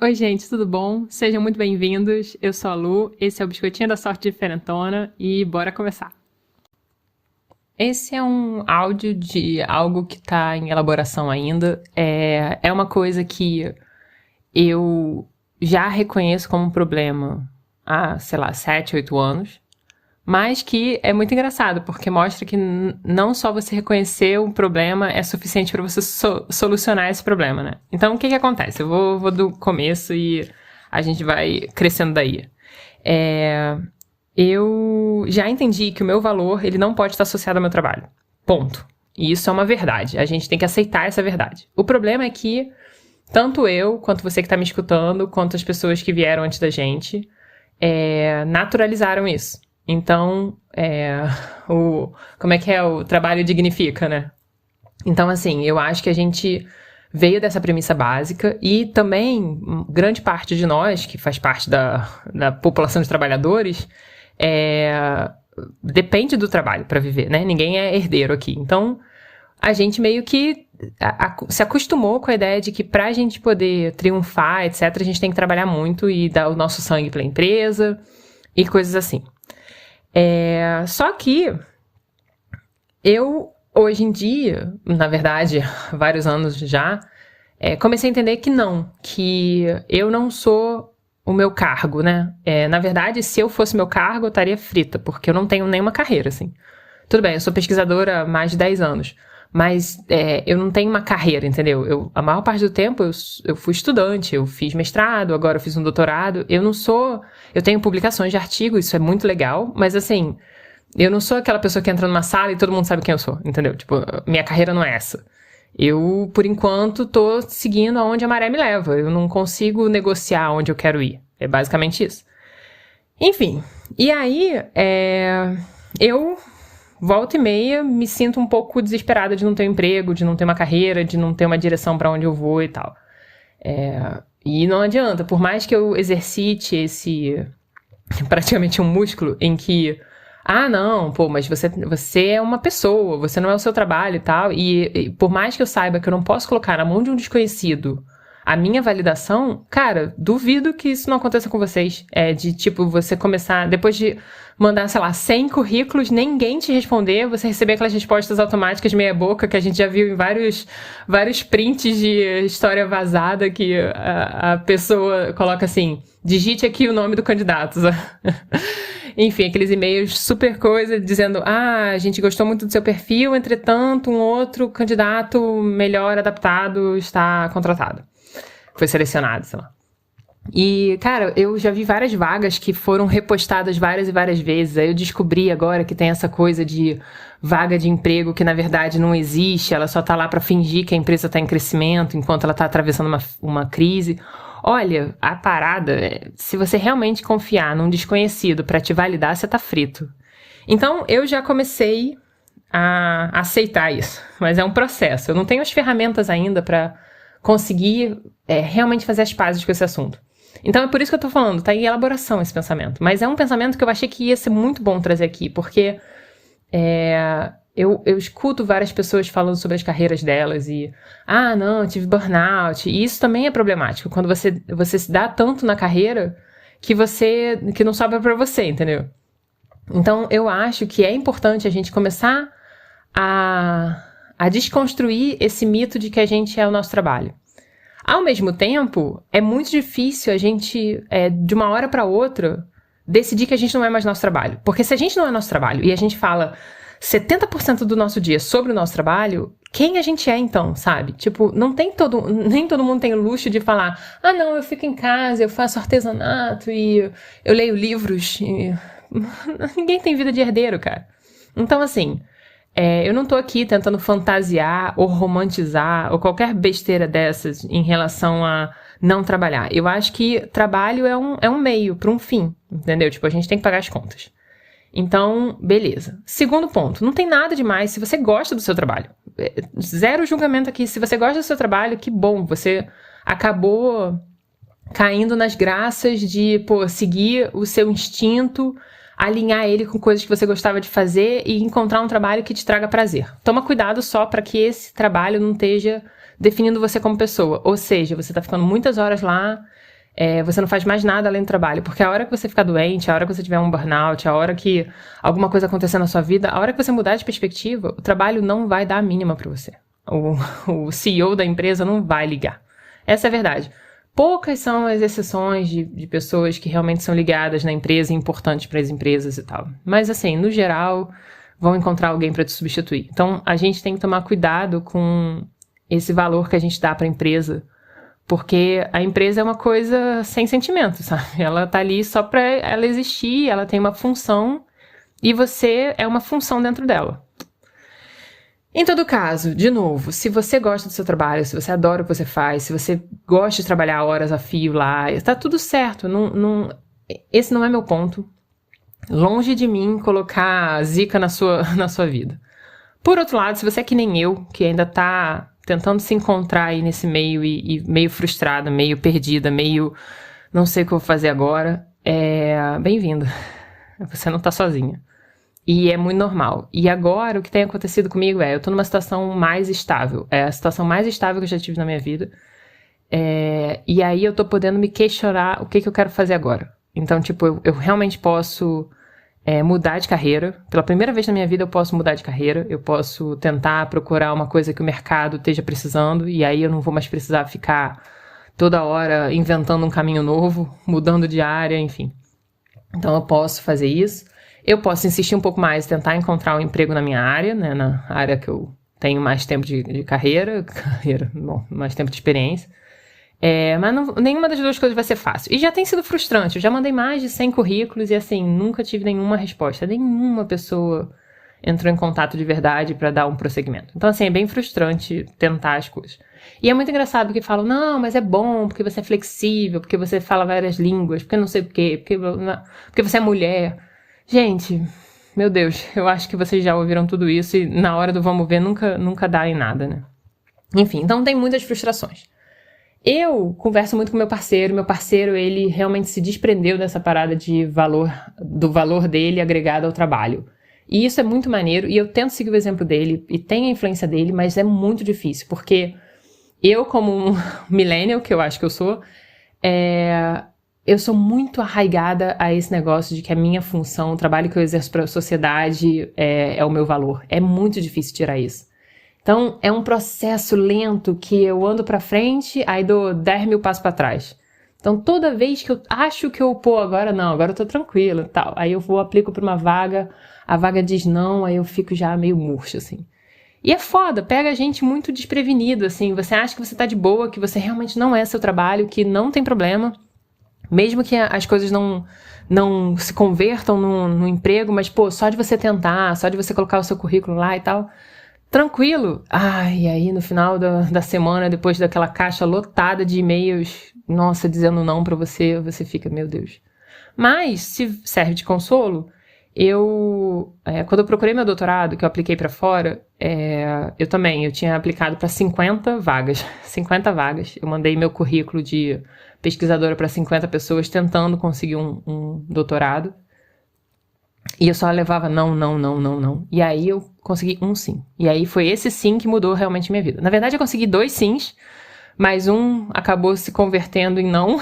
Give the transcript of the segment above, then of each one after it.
Oi, gente, tudo bom? Sejam muito bem-vindos. Eu sou a Lu, esse é o Biscoitinho da Sorte Diferentona e bora começar. Esse é um áudio de algo que tá em elaboração ainda. É uma coisa que eu já reconheço como um problema há, sei lá, 7, 8 anos. Mas que é muito engraçado, porque mostra que não só você reconhecer um problema é suficiente para você solucionar esse problema, né? Então, o que acontece? Eu vou do começo e a gente vai crescendo daí. Eu já entendi que o meu valor, ele não pode estar associado ao meu trabalho. Ponto. E isso é uma verdade. A gente tem que aceitar essa verdade. O problema é que tanto eu, quanto você que está me escutando, quanto as pessoas que vieram antes da gente, naturalizaram isso. Então, como é que é? O trabalho dignifica, né? Então, assim, eu acho que a gente veio dessa premissa básica e também grande parte de nós, que faz parte da população de trabalhadores, depende do trabalho para viver, né? Ninguém é herdeiro aqui. Então, a gente meio que se acostumou com a ideia de que pra gente poder triunfar, etc., a gente tem que trabalhar muito e dar o nosso sangue pela empresa e coisas assim. Só que eu, hoje em dia, na verdade, há vários anos já, comecei a entender que eu não sou o meu cargo, né? Na verdade, se eu fosse meu cargo, eu estaria frita, porque eu não tenho nenhuma carreira, assim. Tudo bem, eu sou pesquisadora há mais de 10 anos, mas eu não tenho uma carreira, entendeu? A maior parte do tempo eu fui estudante, eu fiz mestrado, agora eu fiz um doutorado. Eu tenho publicações de artigo, isso é muito legal, mas assim, eu não sou aquela pessoa que entra numa sala e todo mundo sabe quem eu sou, entendeu? Tipo, minha carreira não é essa. Eu, por enquanto, tô seguindo aonde a maré me leva. Eu não consigo negociar onde eu quero ir. É basicamente isso. Enfim, e aí, eu volta e meia, me sinto um pouco desesperada de não ter um emprego, de não ter uma carreira, de não ter uma direção para onde eu vou e tal. E não adianta, por mais que eu exercite esse praticamente um músculo em que não, pô, mas você é uma pessoa, você não é o seu trabalho e tal, e por mais que eu saiba que eu não posso colocar na mão de um desconhecido a minha validação, cara, duvido que isso não aconteça com vocês. De, tipo, você começar, depois de mandar, sei lá, 100 currículos, ninguém te responder, você receber aquelas respostas automáticas meia boca que a gente já viu em vários prints de história vazada que a pessoa coloca assim, digite aqui o nome do candidato. Enfim, aqueles e-mails super coisa dizendo, a gente gostou muito do seu perfil, entretanto, um outro candidato melhor adaptado está contratado. Foi selecionado, sei lá. E, cara, eu já vi várias vagas que foram repostadas várias e várias vezes. Aí eu descobri agora que tem essa coisa de vaga de emprego que, na verdade, não existe. Ela só tá lá pra fingir que a empresa tá em crescimento enquanto ela tá atravessando uma crise. Olha, a parada, se você realmente confiar num desconhecido pra te validar, você tá frito. Então, eu já comecei a aceitar isso. Mas é um processo. Eu não tenho as ferramentas ainda pra conseguir realmente fazer as pazes com esse assunto. Então é por isso que eu tô falando, tá em elaboração esse pensamento. Mas é um pensamento que eu achei que ia ser muito bom trazer aqui, porque eu escuto várias pessoas falando sobre as carreiras delas e não, eu tive burnout. E isso também é problemático, quando você se dá tanto na carreira que não sobra pra você, entendeu? Então eu acho que é importante a gente começar a desconstruir esse mito de que a gente é o nosso trabalho. Ao mesmo tempo, é muito difícil a gente, de uma hora para outra, decidir que a gente não é mais nosso trabalho. Porque se a gente não é nosso trabalho e a gente fala 70% do nosso dia sobre o nosso trabalho, quem a gente é então, sabe? Tipo, nem todo mundo tem o luxo de falar, não, eu fico em casa, eu faço artesanato e eu leio livros. Ninguém tem vida de herdeiro, cara. Então, assim, eu não tô aqui tentando fantasiar ou romantizar ou qualquer besteira dessas em relação a não trabalhar. Eu acho que trabalho é um meio para um fim, entendeu? Tipo, a gente tem que pagar as contas. Então, beleza. Segundo ponto, não tem nada demais se você gosta do seu trabalho. Zero julgamento aqui. Se você gosta do seu trabalho, que bom. Você acabou caindo nas graças de, seguir o seu instinto alinhar ele com coisas que você gostava de fazer e encontrar um trabalho que te traga prazer. Toma cuidado só para que esse trabalho não esteja definindo você como pessoa. Ou seja, você tá ficando muitas horas lá, você não faz mais nada além do trabalho. Porque a hora que você ficar doente, a hora que você tiver um burnout, a hora que alguma coisa acontecer na sua vida, a hora que você mudar de perspectiva, o trabalho não vai dar a mínima para você. O CEO da empresa não vai ligar. Essa é a verdade. Poucas são as exceções de pessoas que realmente são ligadas na empresa e importantes para as empresas e tal. Mas, assim, no geral, vão encontrar alguém para te substituir. Então, a gente tem que tomar cuidado com esse valor que a gente dá para a empresa, porque a empresa é uma coisa sem sentimento, sabe? Ela tá ali só para ela existir, ela tem uma função e você é uma função dentro dela. Em todo caso, de novo, se você gosta do seu trabalho, se você adora o que você faz, se você gosta de trabalhar horas a fio lá, tá tudo certo. Esse não é meu ponto. Longe de mim colocar zica na sua vida. Por outro lado, se você é que nem eu, que ainda tá tentando se encontrar aí nesse meio e meio frustrada, meio perdida, meio não sei o que eu vou fazer agora, bem-vindo. Você não tá sozinha. E é muito normal. E agora, o que tem acontecido comigo eu tô numa situação mais estável. É a situação mais estável que eu já tive na minha vida. E aí eu tô podendo me questionar o que eu quero fazer agora. Então, tipo, eu realmente posso mudar de carreira. Pela primeira vez na minha vida eu posso mudar de carreira. Eu posso tentar procurar uma coisa que o mercado esteja precisando. E aí eu não vou mais precisar ficar toda hora inventando um caminho novo, mudando de área, enfim. Então eu posso fazer isso. Eu posso insistir um pouco mais, tentar encontrar um emprego na minha área, né, na área que eu tenho mais tempo de carreira, mais tempo de experiência. Mas nenhuma das duas coisas vai ser fácil. E já tem sido frustrante, eu já mandei mais de 100 currículos e assim, nunca tive nenhuma resposta. Nenhuma pessoa entrou em contato de verdade para dar um prosseguimento. Então assim, é bem frustrante tentar as coisas. E é muito engraçado porque falam, não, mas é bom, porque você é flexível, porque você fala várias línguas, porque não sei o quê, porque você é mulher. Gente, meu Deus, eu acho que vocês já ouviram tudo isso e na hora do vamos ver nunca dá em nada, né? Enfim, então tem muitas frustrações. Eu converso muito com meu parceiro, ele realmente se desprendeu dessa parada do valor dele agregado ao trabalho. E isso é muito maneiro, e eu tento seguir o exemplo dele, e tem a influência dele, mas é muito difícil, porque eu, como um millennial, que eu acho que eu sou, eu sou muito arraigada a esse negócio de que a minha função, o trabalho que eu exerço para a sociedade é o meu valor. É muito difícil tirar isso. Então, é um processo lento que eu ando para frente, aí dou 10 mil passos para trás. Então, toda vez que eu acho que agora eu tô tranquila e tal. Aí eu aplico para uma vaga, a vaga diz não, aí eu fico já meio murcha, assim. E é foda, pega a gente muito desprevenido, assim. Você acha que você tá de boa, que você realmente não é seu trabalho, que não tem problema. Mesmo que as coisas não se convertam no emprego, mas, pô, só de você tentar, só de você colocar o seu currículo lá e tal, tranquilo. E aí no final da semana, depois daquela caixa lotada de e-mails, nossa, dizendo não pra você, você fica, meu Deus. Mas, se serve de consolo, quando eu procurei meu doutorado, que eu apliquei pra fora, eu tinha aplicado pra 50 vagas. 50 vagas. Eu mandei meu currículo de pesquisadora para 50 pessoas tentando conseguir um doutorado. E eu só levava não. E aí eu consegui um sim. E aí foi esse sim que mudou realmente minha vida. Na verdade, eu consegui 2 sims, mas um acabou se convertendo em não,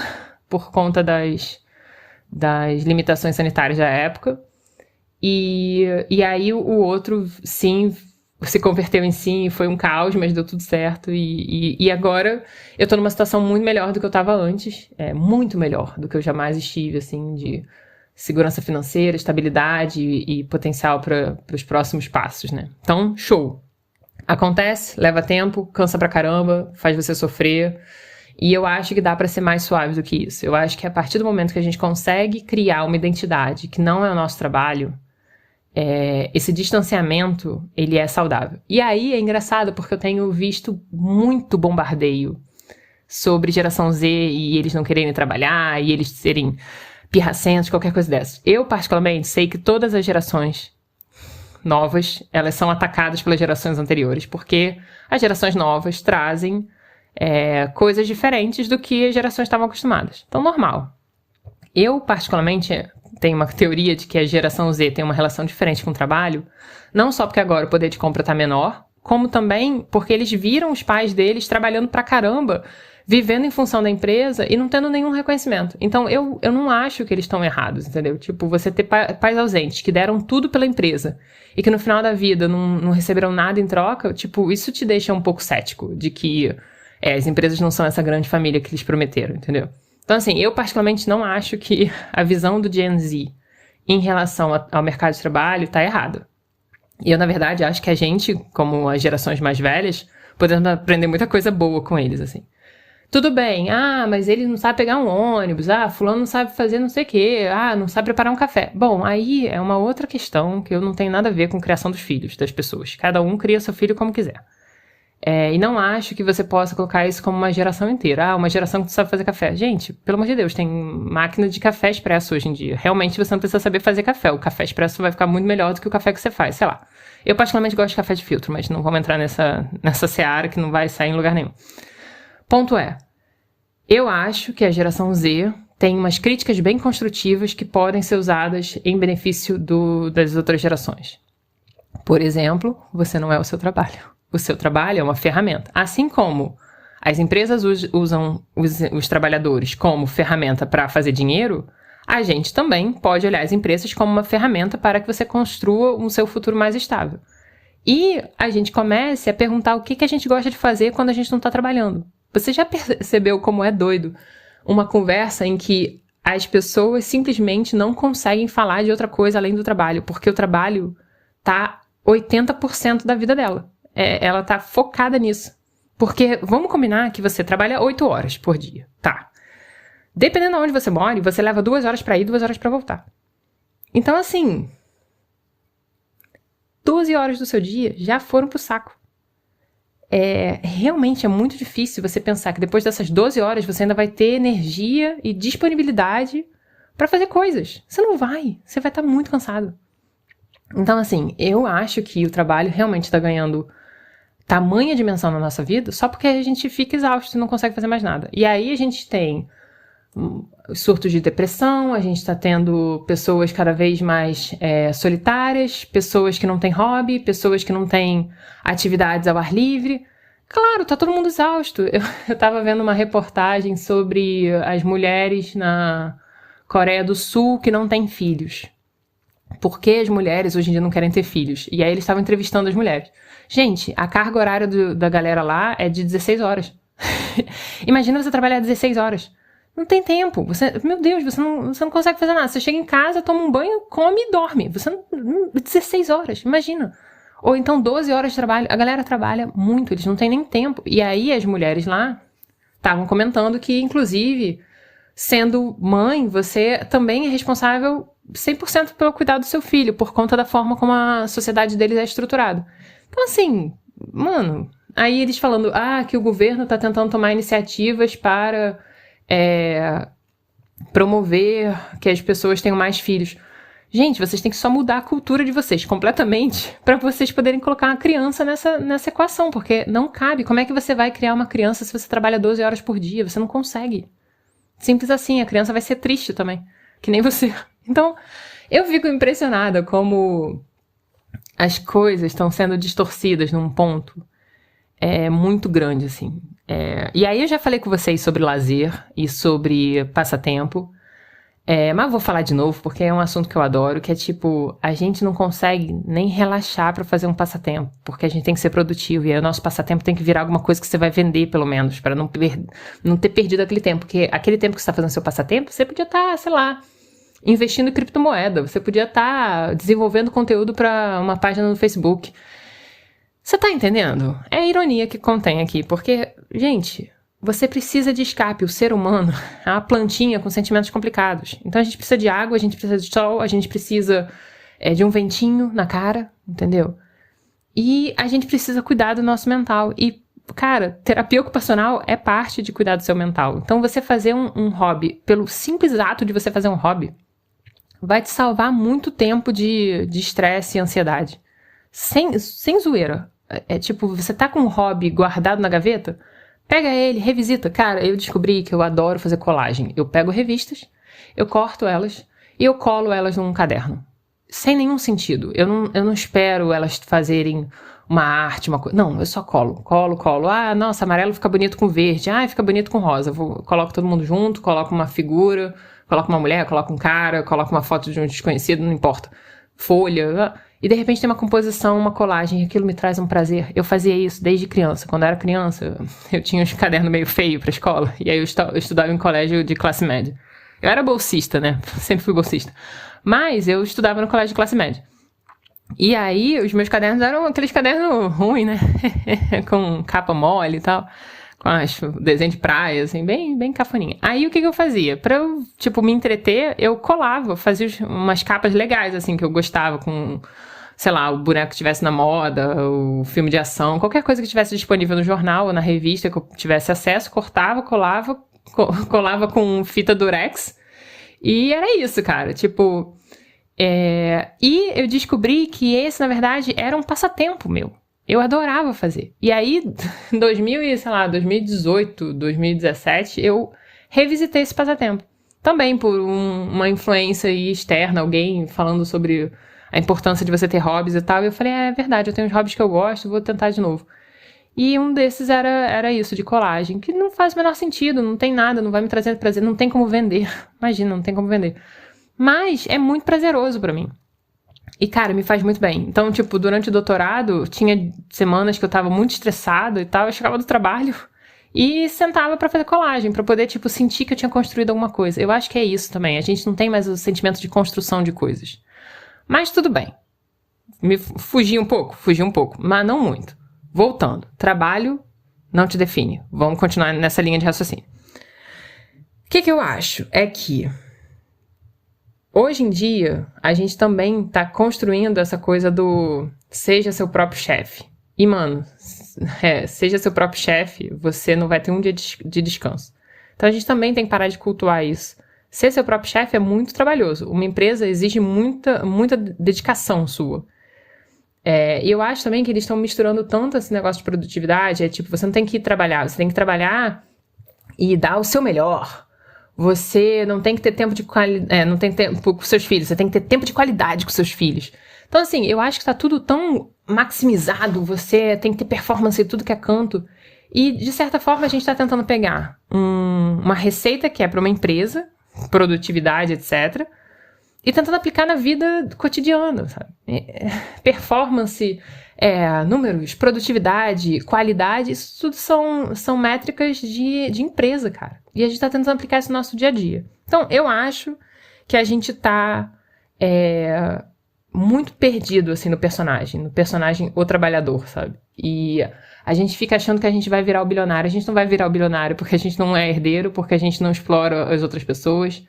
por conta das limitações sanitárias da época. E aí o outro sim se converteu em sim e foi um caos, mas deu tudo certo. E agora eu tô numa situação muito melhor do que eu tava antes. Muito melhor do que eu jamais estive, assim, de segurança financeira, estabilidade e potencial para os próximos passos, né? Então, show. Acontece, leva tempo, cansa pra caramba, faz você sofrer. E eu acho que dá pra ser mais suave do que isso. Eu acho que a partir do momento que a gente consegue criar uma identidade que não é o nosso trabalho, esse distanciamento, ele é saudável. E aí é engraçado porque eu tenho visto muito bombardeio sobre geração Z e eles não quererem trabalhar e eles serem pirracentos, qualquer coisa dessa. Eu, particularmente, sei que todas as gerações novas, elas são atacadas pelas gerações anteriores, porque as gerações novas trazem coisas diferentes do que as gerações estavam acostumadas. Então, normal. Eu, particularmente, tem uma teoria de que a geração Z tem uma relação diferente com o trabalho, não só porque agora o poder de compra tá menor, como também porque eles viram os pais deles trabalhando pra caramba, vivendo em função da empresa e não tendo nenhum reconhecimento. Então, eu não acho que eles estão errados, entendeu? Tipo, você ter pais ausentes que deram tudo pela empresa e que no final da vida não receberam nada em troca, tipo, isso te deixa um pouco cético de que as empresas não são essa grande família que eles prometeram, entendeu? Então, assim, eu particularmente não acho que a visão do Gen Z em relação ao mercado de trabalho tá errada. E eu, na verdade, acho que a gente, como as gerações mais velhas, podemos aprender muita coisa boa com eles, assim. Tudo bem, mas ele não sabe pegar um ônibus, fulano não sabe fazer não sei o quê, não sabe preparar um café. Bom, aí é uma outra questão que eu não tenho nada a ver com a criação dos filhos, das pessoas. Cada um cria seu filho como quiser. E não acho que você possa colocar isso como uma geração inteira. Uma geração que não sabe fazer café. Gente, pelo amor de Deus, tem máquina de café expresso hoje em dia. Realmente você não precisa saber fazer café. O café expresso vai ficar muito melhor do que o café que você faz, sei lá. Eu particularmente gosto de café de filtro, mas não vamos entrar nessa seara que não vai sair em lugar nenhum. Ponto eu acho que a geração Z tem umas críticas bem construtivas que podem ser usadas em benefício das outras gerações. Por exemplo, você não é o seu trabalho. O seu trabalho é uma ferramenta. Assim como as empresas usam os trabalhadores como ferramenta para fazer dinheiro, a gente também pode olhar as empresas como uma ferramenta para que você construa um seu futuro mais estável. E a gente comece a perguntar o que a gente gosta de fazer quando a gente não está trabalhando. Você já percebeu como é doido uma conversa em que as pessoas simplesmente não conseguem falar de outra coisa além do trabalho, porque o trabalho tá 80% da vida dela. Ela tá focada nisso. Porque vamos combinar que você trabalha 8 horas por dia, tá? Dependendo de onde você mora, você leva 2 horas pra ir, 2 horas pra voltar. Então, assim, 12 horas do seu dia já foram pro saco. Realmente é muito difícil você pensar que depois dessas 12 horas você ainda vai ter energia e disponibilidade pra fazer coisas. Você não vai. Você vai estar muito cansado. Então, assim, eu acho que o trabalho realmente tá ganhando tamanha dimensão na nossa vida só porque a gente fica exausto e não consegue fazer mais nada. E aí a gente tem surtos de depressão, a gente tá tendo pessoas cada vez mais solitárias, pessoas que não têm hobby, pessoas que não têm atividades ao ar livre. Claro, tá todo mundo exausto. Eu tava vendo uma reportagem sobre as mulheres na Coreia do Sul que não têm filhos. Por que as mulheres hoje em dia não querem ter filhos? E aí eles estavam entrevistando as mulheres. Gente, a carga horária da galera lá é de 16 horas. Imagina você trabalhar 16 horas. Não tem tempo. Meu Deus, você não consegue fazer nada. Você chega em casa, toma um banho, come e dorme. 16 horas, imagina. Ou então 12 horas de trabalho. A galera trabalha muito, eles não têm nem tempo. E aí as mulheres lá estavam comentando que, inclusive, sendo mãe, você também é responsável 100% pelo cuidado do seu filho, por conta da forma como a sociedade deles é estruturada. Então, assim, mano, aí eles falando, que o governo tá tentando tomar iniciativas para promover que as pessoas tenham mais filhos. Gente, vocês têm que só mudar a cultura de vocês completamente para vocês poderem colocar uma criança nessa equação, porque não cabe. Como é que você vai criar uma criança se você trabalha 12 horas por dia? Você não consegue. Simples assim, a criança vai ser triste também, que nem você. Então, eu fico impressionada como as coisas estão sendo distorcidas num ponto muito grande, assim. E aí eu já falei com vocês sobre lazer e sobre passatempo, mas vou falar de novo porque é um assunto que eu adoro, que é tipo, a gente não consegue nem relaxar pra fazer um passatempo, porque a gente tem que ser produtivo, e aí o nosso passatempo tem que virar alguma coisa que você vai vender, pelo menos, pra não ter perdido aquele tempo, porque aquele tempo que você tá fazendo seu passatempo, você podia estar, sei lá, investindo em criptomoeda, você podia estar desenvolvendo conteúdo pra uma página no Facebook. Você tá entendendo? É a ironia que contém aqui, porque, gente, você precisa de escape. O ser humano é uma plantinha com sentimentos complicados. Então a gente precisa de água, a gente precisa de sol, a gente precisa de um ventinho na cara, entendeu? E a gente precisa cuidar do nosso mental. E, cara, terapia ocupacional é parte de cuidar do seu mental. Então você fazer um hobby, pelo simples ato de você fazer um hobby, vai te salvar muito tempo de estresse e ansiedade. Sem zoeira. Tipo, você tá com um hobby guardado na gaveta, pega ele, revisita. Cara, eu descobri que eu adoro fazer colagem. Eu pego revistas, eu corto elas e eu colo elas num caderno. Sem nenhum sentido. Eu não espero elas fazerem uma arte, uma coisa. Não, eu só colo. Ah, nossa, amarelo fica bonito com verde. Ah, fica bonito com rosa. Coloco todo mundo junto, coloco uma figura, coloco uma mulher, coloco um cara, coloco uma foto de um desconhecido, não importa. Folha. E de repente tem uma composição, uma colagem, e aquilo me traz um prazer. Eu fazia isso desde criança. Quando eu era criança, eu tinha uns cadernos meio feios pra escola. E aí eu estudava em colégio de classe média. Eu era bolsista, né? Sempre fui bolsista. Mas eu estudava no colégio de classe média. E aí, os meus cadernos eram aqueles cadernos ruins, né? Com capa mole e tal. Com desenho de praia, assim, bem cafoninha. Aí, o que eu fazia? Pra eu, me entreter, eu colava, fazia umas capas legais, assim, que eu gostava, com, sei lá, o boneco que estivesse na moda, o filme de ação, qualquer coisa que estivesse disponível no jornal ou na revista que eu tivesse acesso, cortava, colava com fita durex. E era isso, cara. E eu descobri que esse, na verdade, era um passatempo meu. Eu adorava fazer. E aí, em 2018, 2017, eu revisitei esse passatempo. Também por uma influência externa, alguém falando sobre a importância de você ter hobbies e tal. E eu falei, é verdade, eu tenho uns hobbies que eu gosto, vou tentar de novo. E um desses era isso, de colagem, que não faz o menor sentido, não tem nada, não vai me trazer prazer, não tem como vender. Imagina, não tem como vender. Mas é muito prazeroso pra mim. E, cara, me faz muito bem. Então, durante o doutorado, tinha semanas que eu tava muito estressada e tal, eu chegava do trabalho e sentava pra fazer colagem, pra poder, sentir que eu tinha construído alguma coisa. Eu acho que é isso também, a gente não tem mais o sentimento de construção de coisas. Mas tudo bem. Fugi um pouco, mas não muito. Voltando, trabalho não te define. Vamos continuar nessa linha de raciocínio. O que eu acho é que hoje em dia, a gente também tá construindo essa coisa do seja seu próprio chefe. E, mano, seja seu próprio chefe, você não vai ter um dia de descanso. Então, a gente também tem que parar de cultuar isso. Ser seu próprio chefe é muito trabalhoso. Uma empresa exige muita dedicação sua. E eu acho também que eles estão misturando tanto esse negócio de produtividade. Você não tem que ir trabalhar, você tem que trabalhar e dar o seu melhor. Você não tem que ter tempo de qualidade, não tem tempo com seus filhos, você tem que ter tempo de qualidade com seus filhos. Então, assim, eu acho que tá tudo tão maximizado, você tem que ter performance em tudo que é canto. E, de certa forma, a gente tá tentando pegar uma receita que é para uma empresa, produtividade, etc., e tentando aplicar na vida cotidiana, sabe? Performance, números, produtividade, qualidade, isso tudo são métricas de empresa, cara. E a gente tá tentando aplicar isso no nosso dia a dia. Então, eu acho que a gente tá muito perdido, assim, no personagem o trabalhador, sabe? E a gente fica achando que a gente vai virar o bilionário. A gente não vai virar o bilionário porque a gente não é herdeiro, porque a gente não explora as outras pessoas.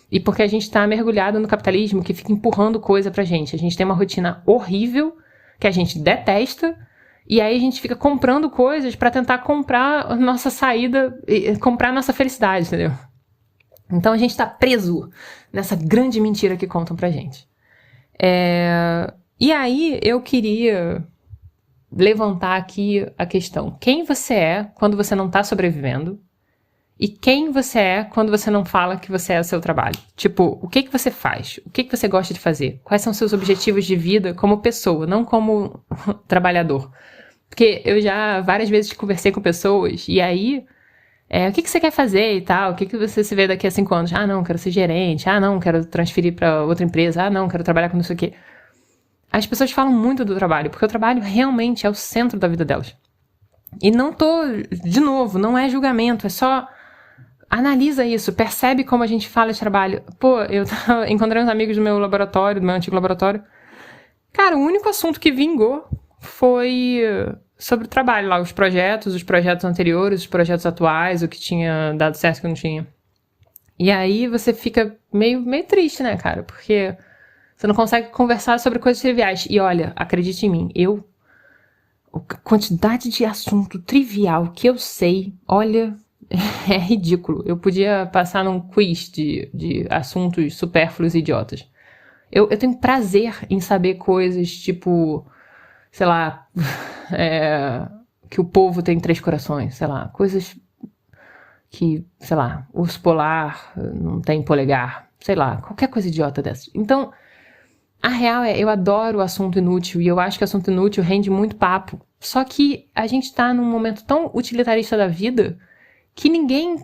E porque a gente tá mergulhado no capitalismo que fica empurrando coisa pra gente. A gente tem uma rotina horrível, que a gente detesta, e aí a gente fica comprando coisas pra tentar comprar a nossa saída, comprar a nossa felicidade, entendeu? Então a gente tá preso nessa grande mentira que contam pra gente. E aí eu queria levantar aqui a questão. Quem você é quando você não tá sobrevivendo? E quem você é quando você não fala que você é o seu trabalho? O que você faz? O que você gosta de fazer? Quais são seus objetivos de vida como pessoa, não como trabalhador? Porque eu já várias vezes conversei com pessoas e aí, o que você quer fazer e tal? O que você se vê daqui a 5 anos? Ah, não, quero ser gerente. Ah, não, quero transferir para outra empresa. Ah, não, quero trabalhar com não sei o quê. As pessoas falam muito do trabalho, porque o trabalho realmente é o centro da vida delas. E de novo, não é julgamento, é só... Analisa isso, percebe como a gente fala de trabalho. Pô, eu encontrei uns amigos do meu laboratório, do meu antigo laboratório. Cara, o único assunto que vingou foi sobre o trabalho lá, os projetos anteriores, os projetos atuais, o que tinha dado certo e o que não tinha. E aí você fica meio triste, né, cara? Porque você não consegue conversar sobre coisas triviais. E olha, acredite em mim, a quantidade de assunto trivial que eu sei, olha... É ridículo. Eu podia passar num quiz de assuntos supérfluos e idiotas. Eu tenho prazer em saber coisas sei lá, que o povo tem 3 corações, sei lá, coisas que, sei lá, urso polar não tem polegar. sei lá, qualquer coisa idiota dessa. Então, a real é, eu adoro o assunto inútil e eu acho que o assunto inútil rende muito papo. Só que a gente tá num momento tão utilitarista da vida que ninguém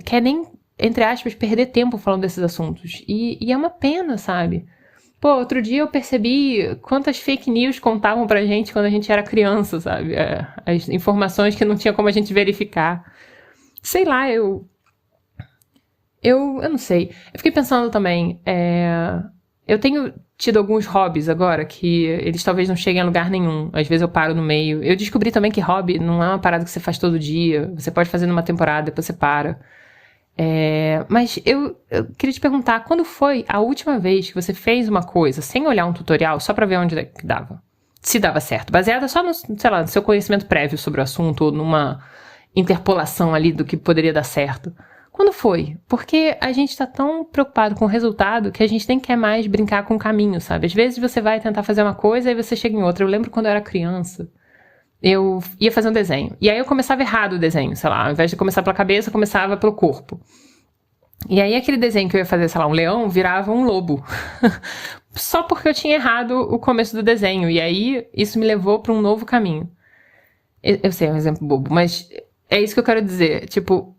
quer nem, entre aspas, perder tempo falando desses assuntos. E é uma pena, sabe? Pô, outro dia eu percebi quantas fake news contavam pra gente quando a gente era criança, sabe? As informações que não tinha como a gente verificar. Sei lá, eu não sei. Eu fiquei pensando também, eu tenho tido alguns hobbies agora que eles talvez não cheguem a lugar nenhum. Às vezes eu paro no meio. Eu descobri também que hobby não é uma parada que você faz todo dia. Você pode fazer numa temporada, depois você para. Mas eu queria te perguntar, quando foi a última vez que você fez uma coisa sem olhar um tutorial, só pra ver onde que dava? Se dava certo. Baseada só no, sei lá, no seu conhecimento prévio sobre o assunto, ou numa interpolação ali do que poderia dar certo. Quando foi? Porque a gente tá tão preocupado com o resultado que a gente nem quer mais brincar com o caminho, sabe? Às vezes você vai tentar fazer uma coisa e você chega em outra. Eu lembro quando eu era criança, eu ia fazer um desenho. E aí eu começava errado o desenho, sei lá. Ao invés de começar pela cabeça, eu começava pelo corpo. E aí aquele desenho que eu ia fazer, sei lá, um leão, virava um lobo. Só porque eu tinha errado o começo do desenho. E aí isso me levou pra um novo caminho. Eu sei, é um exemplo bobo, mas é isso que eu quero dizer. Tipo,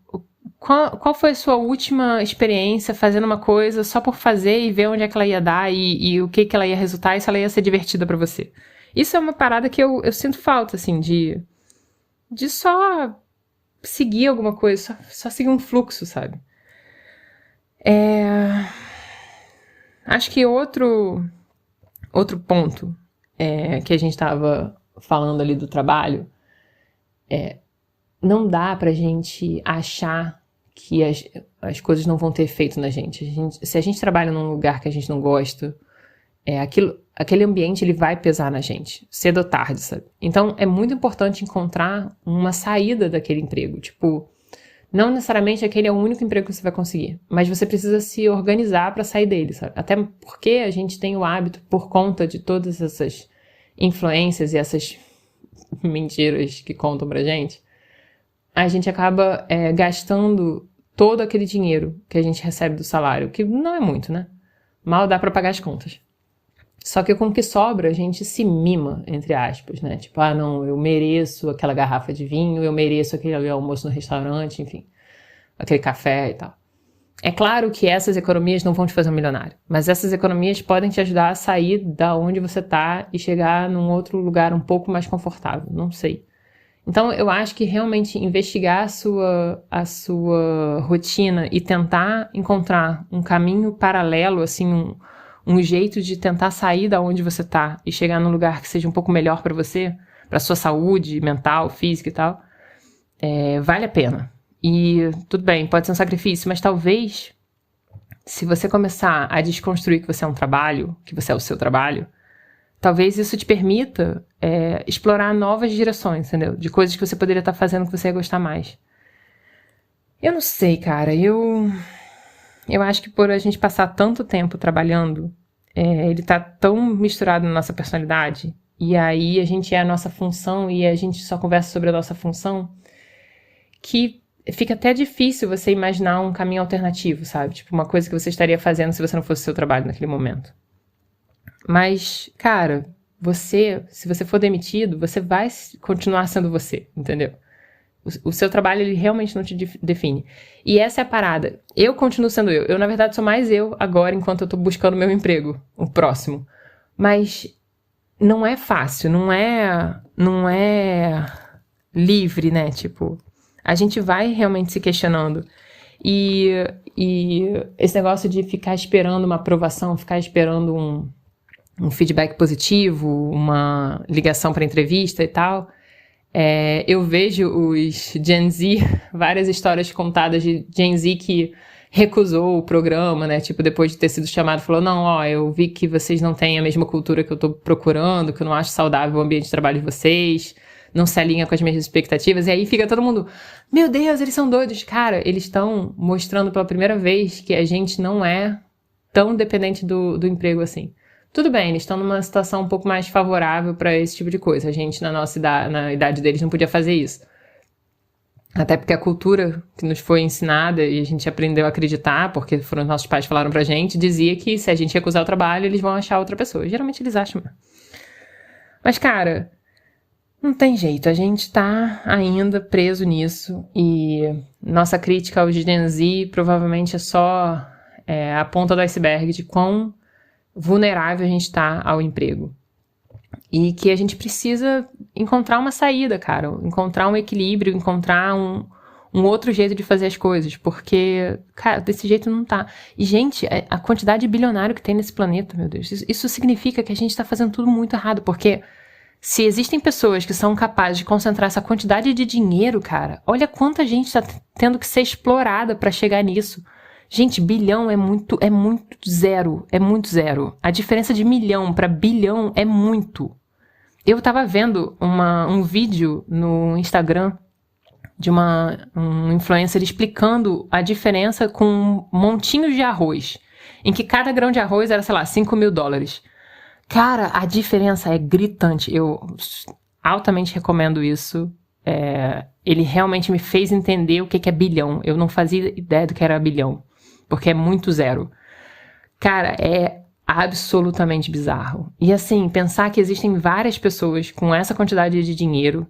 qual foi a sua última experiência fazendo uma coisa só por fazer e ver onde é que ela ia dar e o que ela ia resultar e se ela ia ser divertida pra você? Isso é uma parada que eu sinto falta, assim, de só seguir alguma coisa, só seguir um fluxo, sabe? Acho que outro ponto que a gente tava falando ali do trabalho não dá pra gente achar que as coisas não vão ter efeito na gente. Se a gente trabalha num lugar que a gente não gosta, aquele ambiente ele vai pesar na gente, cedo ou tarde, sabe? Então é muito importante encontrar uma saída daquele emprego. Tipo, não necessariamente aquele é o único emprego que você vai conseguir, mas você precisa se organizar pra sair dele, sabe? Até porque a gente tem o hábito, por conta de todas essas influências e essas mentiras que contam pra gente, a gente acaba gastando todo aquele dinheiro que a gente recebe do salário, que não é muito, né? Mal dá pra pagar as contas. Só que com o que sobra, a gente se mima, entre aspas, né? Tipo, não, eu mereço aquela garrafa de vinho, eu mereço aquele almoço no restaurante, enfim, aquele café e tal. É claro que essas economias não vão te fazer um milionário, mas essas economias podem te ajudar a sair da onde você tá e chegar num outro lugar um pouco mais confortável, não sei. Então, eu acho que realmente investigar a sua rotina e tentar encontrar um caminho paralelo, assim, um jeito de tentar sair da onde você tá e chegar num lugar que seja um pouco melhor pra você, pra sua saúde mental, física e tal, vale a pena. E tudo bem, pode ser um sacrifício, mas talvez, se você começar a desconstruir que você é um trabalho, que você é o seu trabalho, talvez isso te permita explorar novas direções, entendeu? De coisas que você poderia estar fazendo que você ia gostar mais. Eu não sei, cara. Eu acho que por a gente passar tanto tempo trabalhando, ele tá tão misturado na nossa personalidade, e aí a gente é a nossa função e a gente só conversa sobre a nossa função, que fica até difícil você imaginar um caminho alternativo, sabe? Tipo, uma coisa que você estaria fazendo se você não fosse o seu trabalho naquele momento. Mas, cara, se você for demitido, você vai continuar sendo você, entendeu? O seu trabalho, ele realmente não te define. E essa é a parada. Eu continuo sendo eu. Eu, na verdade, sou mais eu agora, enquanto eu tô buscando meu emprego, o próximo. Mas não é fácil, não é livre, né? Tipo, a gente vai realmente se questionando. E esse negócio de ficar esperando uma aprovação, ficar esperando um feedback positivo, uma ligação para entrevista e tal. Eu vejo os Gen Z, várias histórias contadas de Gen Z que recusou o programa, né? Tipo, depois de ter sido chamado, falou, não, eu vi que vocês não têm a mesma cultura que eu tô procurando, que eu não acho saudável o ambiente de trabalho de vocês, não se alinha com as minhas expectativas. E aí fica todo mundo, meu Deus, eles são doidos. Cara, eles estão mostrando pela primeira vez que a gente não é tão dependente do emprego assim. Tudo bem, eles estão numa situação um pouco mais favorável para esse tipo de coisa. A gente, na idade deles, não podia fazer isso. Até porque a cultura que nos foi ensinada e a gente aprendeu a acreditar, porque foram os nossos pais que falaram pra gente, dizia que se a gente recusar o trabalho, eles vão achar outra pessoa. Geralmente eles acham. Mas, cara, não tem jeito. A gente tá ainda preso nisso. E nossa crítica ao Gen Z provavelmente é só a ponta do iceberg de quão vulnerável a gente tá ao emprego. E que a gente precisa encontrar uma saída, cara. Encontrar um equilíbrio, encontrar um outro jeito de fazer as coisas. Porque, cara, desse jeito não tá. E, gente, a quantidade de bilionário que tem nesse planeta, meu Deus. Isso significa que a gente tá fazendo tudo muito errado. Porque se existem pessoas que são capazes de concentrar essa quantidade de dinheiro, cara, olha quanta gente tá tendo que ser explorada pra chegar nisso. Gente, bilhão é muito zero. É muito zero. A diferença de milhão pra bilhão é muito. Eu tava vendo um vídeo no Instagram de um influencer explicando a diferença com montinhos de arroz. Em que cada grão de arroz era, sei lá, $5.000. Cara, a diferença é gritante. Eu altamente recomendo isso. Ele realmente me fez entender o que é bilhão. Eu não fazia ideia do que era bilhão. Porque é muito zero. Cara, é absolutamente bizarro. E assim, pensar que existem várias pessoas com essa quantidade de dinheiro,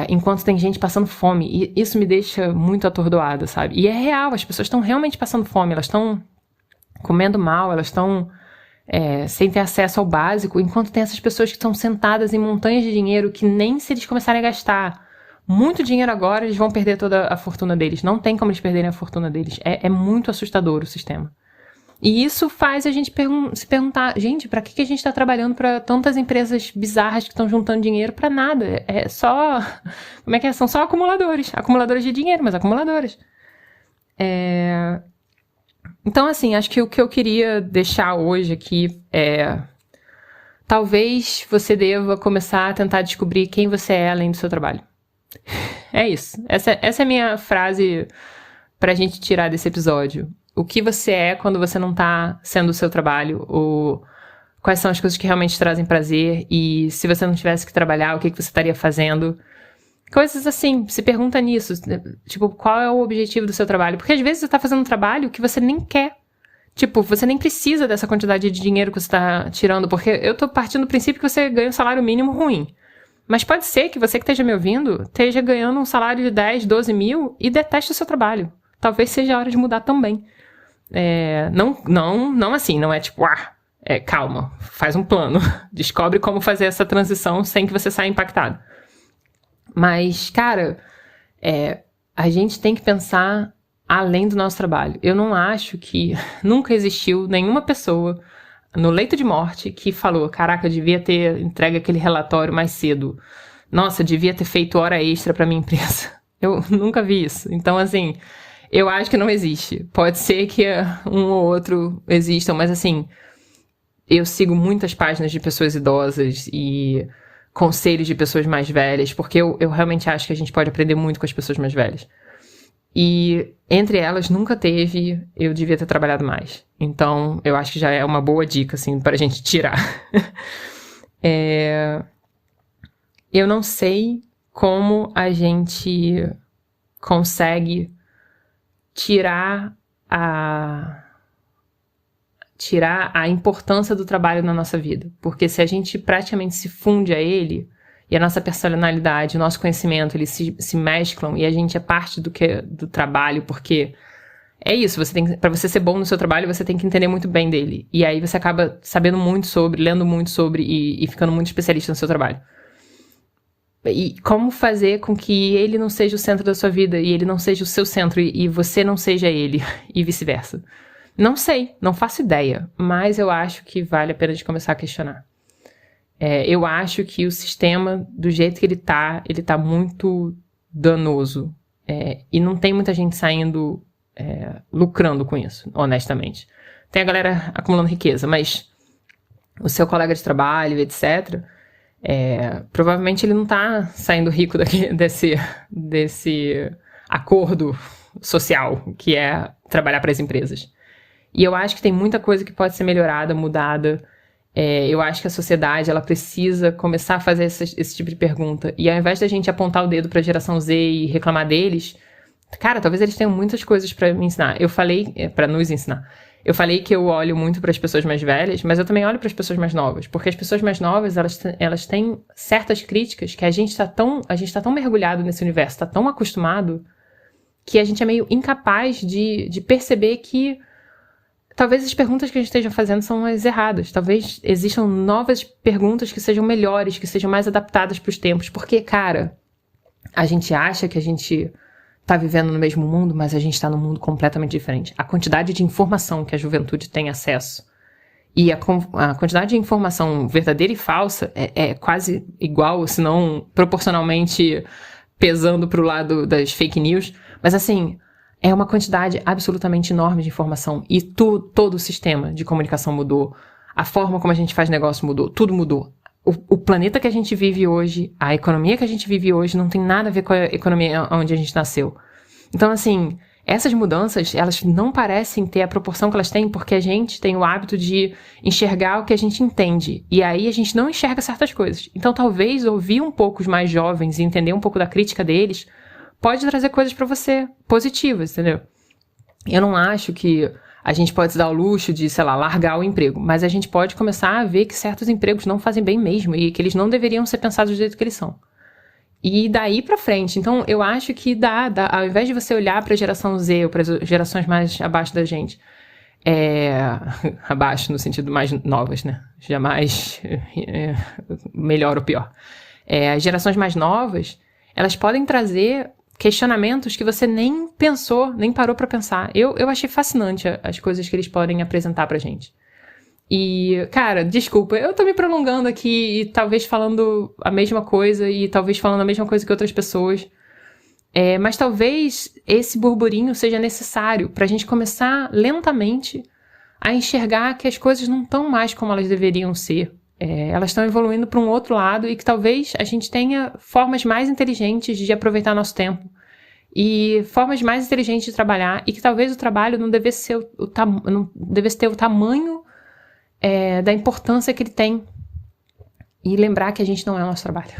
enquanto tem gente passando fome. E isso me deixa muito atordoada, sabe? E é real, as pessoas estão realmente passando fome. Elas estão comendo mal, elas estão sem ter acesso ao básico. Enquanto tem essas pessoas que estão sentadas em montanhas de dinheiro que nem se eles começarem a gastar muito dinheiro agora, eles vão perder toda a fortuna deles. Não tem como eles perderem a fortuna deles. É muito assustador o sistema. E isso faz a gente se perguntar, gente, pra que a gente tá trabalhando pra tantas empresas bizarras que estão juntando dinheiro pra nada? É só... Como é que é? São só acumuladores. Acumuladores de dinheiro, mas acumuladores. Então, assim, acho que o que eu queria deixar hoje aqui é... Talvez você deva começar a tentar descobrir quem você é além do seu trabalho. É isso. Essa é a minha frase pra gente tirar desse episódio. O que você é quando você não tá sendo o seu trabalho, ou quais são as coisas que realmente trazem prazer, e se você não tivesse que trabalhar, o que você estaria fazendo. Coisas assim, se pergunta nisso. Tipo, qual é o objetivo do seu trabalho? Porque às vezes você tá fazendo um trabalho que você nem quer. Tipo, você nem precisa dessa quantidade de dinheiro que você tá tirando, porque eu tô partindo do princípio que você ganha um salário mínimo ruim. Mas pode ser que você que esteja me ouvindo esteja ganhando um salário de 10, 12 mil e deteste o seu trabalho. Talvez seja a hora de mudar também. Não assim, não é tipo, calma, faz um plano. Descobre como fazer essa transição sem que você saia impactado. Mas, cara, a gente tem que pensar além do nosso trabalho. Eu não acho que nunca existiu nenhuma pessoa no leito de morte que falou, caraca, eu devia ter entregue aquele relatório mais cedo. Nossa, eu devia ter feito hora extra pra minha empresa. Eu nunca vi isso. Então, assim, eu acho que não existe. Pode ser que um ou outro existam, mas, assim, eu sigo muitas páginas de pessoas idosas e conselhos de pessoas mais velhas, porque eu realmente acho que a gente pode aprender muito com as pessoas mais velhas. E entre elas nunca teve, eu devia ter trabalhado mais. Então, eu acho que já é uma boa dica, assim, pra gente tirar. Eu não sei como a gente consegue tirar a importância do trabalho na nossa vida. Porque se a gente praticamente se funde a ele, e a nossa personalidade, o nosso conhecimento, eles se mesclam, e a gente é parte do trabalho, porque é isso, para você ser bom no seu trabalho, você tem que entender muito bem dele. E aí você acaba sabendo muito sobre, lendo muito sobre e ficando muito especialista no seu trabalho. E como fazer com que ele não seja o centro da sua vida, e ele não seja o seu centro, e você não seja ele, e vice-versa. Não sei, não faço ideia, mas eu acho que vale a pena de começar a questionar. Eu acho que o sistema, do jeito que ele tá muito danoso. E não tem muita gente saindo lucrando com isso, honestamente. Tem a galera acumulando riqueza, mas o seu colega de trabalho, etc., provavelmente ele não tá saindo rico desse acordo social, que é trabalhar para as empresas. E eu acho que tem muita coisa que pode ser melhorada, mudada, Eu acho que a sociedade, ela precisa começar a fazer esse tipo de pergunta. E ao invés da gente apontar o dedo pra geração Z e reclamar deles, cara, talvez eles tenham muitas coisas pra me ensinar. Pra nos ensinar. Eu falei que eu olho muito para as pessoas mais velhas, mas eu também olho para as pessoas mais novas. Porque as pessoas mais novas, elas têm certas críticas que a gente tá tão mergulhado nesse universo, tá tão acostumado, que a gente é meio incapaz de perceber que talvez as perguntas que a gente esteja fazendo são as erradas. Talvez existam novas perguntas que sejam melhores, que sejam mais adaptadas para os tempos. Porque, cara, a gente acha que a gente tá vivendo no mesmo mundo, mas a gente tá num mundo completamente diferente. A quantidade de informação que a juventude tem acesso e a quantidade de informação verdadeira e falsa é quase igual, se não proporcionalmente pesando pro lado das fake news. Mas, assim, é uma quantidade absolutamente enorme de informação. E todo o sistema de comunicação mudou. A forma como a gente faz negócio mudou. Tudo mudou. O planeta que a gente vive hoje, a economia que a gente vive hoje, não tem nada a ver com a economia onde a gente nasceu. Então, assim, essas mudanças, elas não parecem ter a proporção que elas têm porque a gente tem o hábito de enxergar o que a gente entende. E aí a gente não enxerga certas coisas. Então, talvez ouvir um pouco os mais jovens e entender um pouco da crítica deles pode trazer coisas pra você positivas, entendeu? Eu não acho que a gente pode se dar o luxo de, sei lá, largar o emprego, mas a gente pode começar a ver que certos empregos não fazem bem mesmo e que eles não deveriam ser pensados do jeito que eles são. E daí pra frente. Então, eu acho que ao invés de você olhar pra geração Z ou para gerações mais abaixo da gente, abaixo no sentido mais novas, né? Jamais melhor ou pior. As gerações mais novas, elas podem trazer questionamentos que você nem pensou, nem parou pra pensar. Eu achei fascinante as coisas que eles podem apresentar pra gente. E, cara, desculpa, eu tô me prolongando aqui e talvez falando a mesma coisa e talvez falando a mesma coisa que outras pessoas. Mas talvez esse burburinho seja necessário pra gente começar lentamente a enxergar que as coisas não estão mais como elas deveriam ser. Elas estão evoluindo para um outro lado e que talvez a gente tenha formas mais inteligentes de aproveitar nosso tempo e formas mais inteligentes de trabalhar e que talvez o trabalho não devesse ter o tamanho da importância que ele tem e lembrar que a gente não é o nosso trabalho.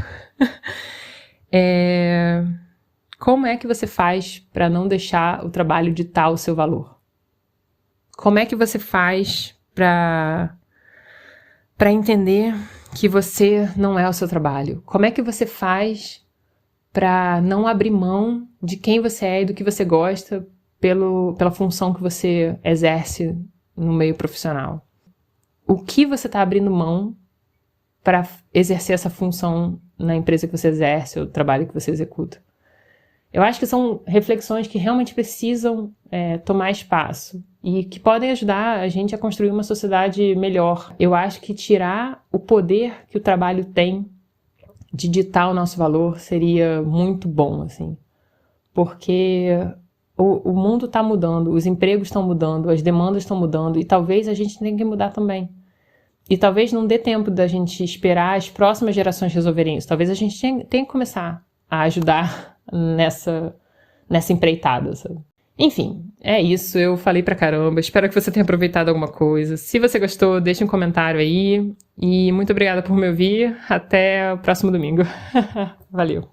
Como é que você faz para não deixar o trabalho ditar o seu valor? Como é que você faz para entender que você não é o seu trabalho? Como é que você faz para não abrir mão de quem você é e do que você gosta pela função que você exerce no meio profissional? O que você está abrindo mão para exercer essa função na empresa que você exerce ou no trabalho que você executa? Eu acho que são reflexões que realmente precisam tomar espaço e que podem ajudar a gente a construir uma sociedade melhor. Eu acho que tirar o poder que o trabalho tem de ditar o nosso valor seria muito bom, assim. Porque o mundo está mudando, os empregos estão mudando, as demandas estão mudando e talvez a gente tenha que mudar também. E talvez não dê tempo da gente esperar as próximas gerações resolverem isso. Talvez a gente tenha que começar a ajudar nessa empreitada, sabe? Enfim, é isso. Eu falei pra caramba. Espero que você tenha aproveitado alguma coisa. Se você gostou, deixe um comentário aí. E muito obrigada por me ouvir. Até o próximo domingo. Valeu.